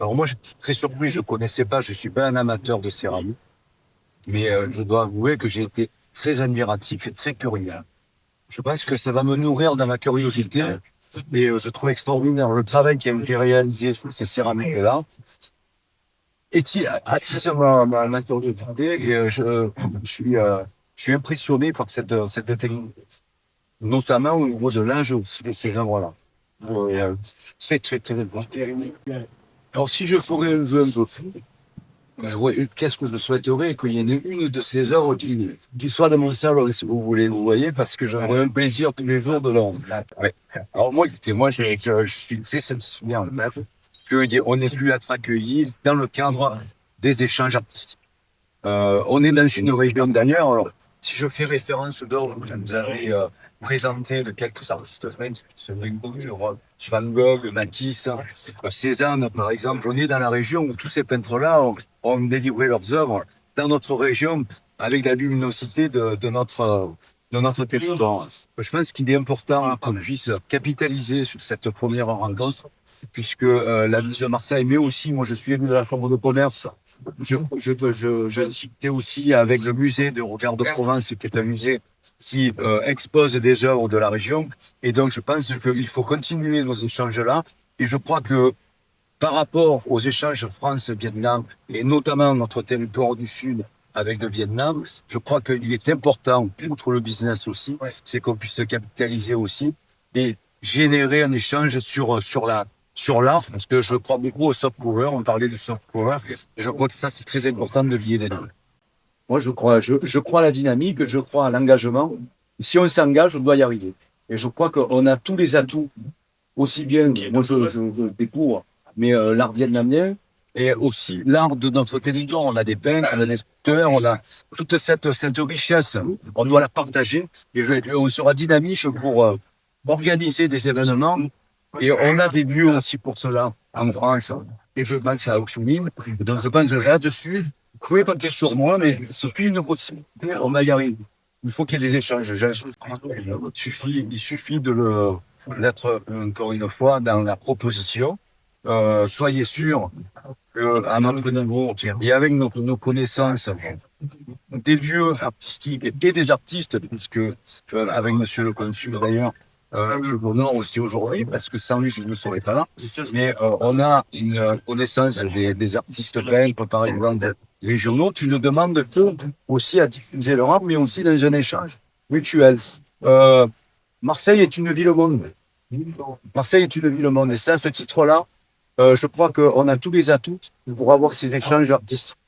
Alors moi, je suis très surpris, je ne connaissais pas, je ne suis pas un amateur de céramique, mais je dois avouer que j'ai été très admiratif et très curieux. Je pense que ça va me nourrir dans ma curiosité et je trouve extraordinaire le travail qui a été réalisé sur ces céramiques-là. Et qui attise ma curiosité et je suis impressionné par cette technique, notamment au niveau de l'âge aussi de ces œuvres-là. C'est très, très important. Alors, si je ferais un jeu un peu fou, qu'est-ce que je souhaiterais qu'il y ait une de ces œuvres qui soit dans mon salon, si vous voulez, vous voyez, parce que j'aurais un plaisir tous les jours de l'an. Ouais. Alors, moi, écoutez, moi, je suis très satisfait qu'on ait pu être accueillis dans le cadre des échanges artistiques. On est dans une région d'ailleurs. Alors, si je fais référence d'ordre, vous avez présenté de quelques artistes français qui se découvrent, Van Gogh, Matisse, Cézanne, par exemple. On est dans la région où tous ces peintres-là ont délivré leurs œuvres dans notre région avec la luminosité de notre territoire. Je pense qu'il est important qu'on puisse capitaliser sur cette première rencontre, puisque la ville de Marseille, mais aussi, moi je suis élu de la Chambre de commerce, je citais aussi avec le musée de Regard de Provence, qui est un musée qui expose des œuvres de la région. Et donc, je pense qu'il faut continuer nos échanges-là. Et je crois que par rapport aux échanges France-Vietnam, et notamment notre territoire du Sud avec le Vietnam, je crois qu'il est important, outre le business aussi, c'est qu'on puisse capitaliser aussi et générer un échange sur l'art, parce que je crois beaucoup au soft power, on parlait du soft power, et je crois que ça, c'est très important de lier les deux. Moi, je crois à la dynamique, je crois à l'engagement. Si on s'engage, on doit y arriver. Et je crois qu'on a tous les atouts, aussi bien, moi je découvre, mais l'art vietnamien et aussi l'art de notre territoire. On a des peintres, on a des sculpteurs, on a toute cette richesse. On doit la partager et on sera dynamique pour organiser des événements. Et on a des lieux aussi pour cela en France. Et je pense à Auxonil. Donc je pense là-dessus, vous pouvez compter sur moi, mais c'est plus une possibilité, on va y arriver. Il faut qu'il y ait des échanges. Il suffit d'être encore une fois dans la proposition. Soyez sûrs qu'à notre niveau et avec nos connaissances des lieux artistiques et des artistes, puisque avec Monsieur le Consul d'ailleurs, le bonheur aussi aujourd'hui, parce que sans lui je ne serais pas là. Mais on a une connaissance des artistes peintres, par exemple, régionaux, qui nous demandent aussi à diffuser leur art, mais aussi dans un échange mutuel. Marseille est une ville au monde. Marseille est une ville au monde. Et ça, à ce titre-là, je crois qu'on a tous les atouts pour avoir ces échanges artistiques.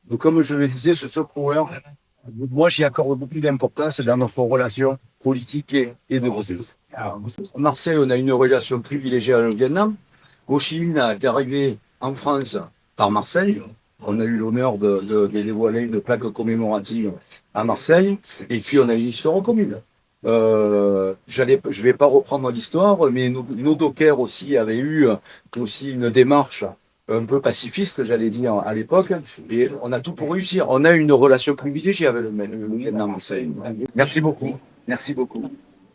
Donc, comme je le disais, ce soft power, moi, j'y accorde beaucoup d'importance dans notre relation politique et de business. À Marseille, on a une relation privilégiée avec le Vietnam. Ho Chi Minh est arrivé en France par Marseille. On a eu l'honneur de dévoiler une plaque commémorative à Marseille. Et puis, on a une histoire commune. Je ne vais pas reprendre l'histoire, mais nos dockers aussi avaient eu aussi une démarche un peu pacifiste, j'allais dire, à l'époque, et on a tout pour réussir. On a une relation privilégiée avec le Vietnam. Merci beaucoup. Merci beaucoup.